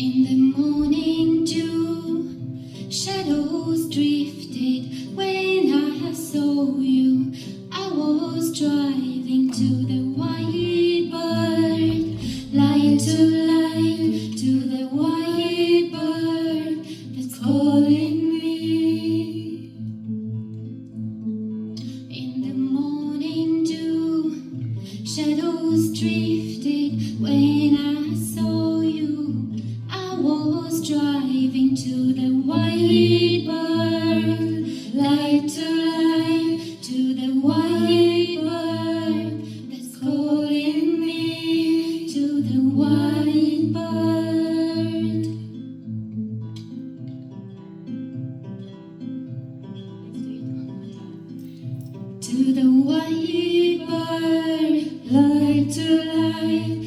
In the morning dew, shadows drifted when I saw you. I was driving to the white bird, line to the white bird that's calling me. In the morning dew, shadows drifted when I saw you. I was driving to the white bird, light to the white bird that's calling me, to the white bird. To the white bird, light to light.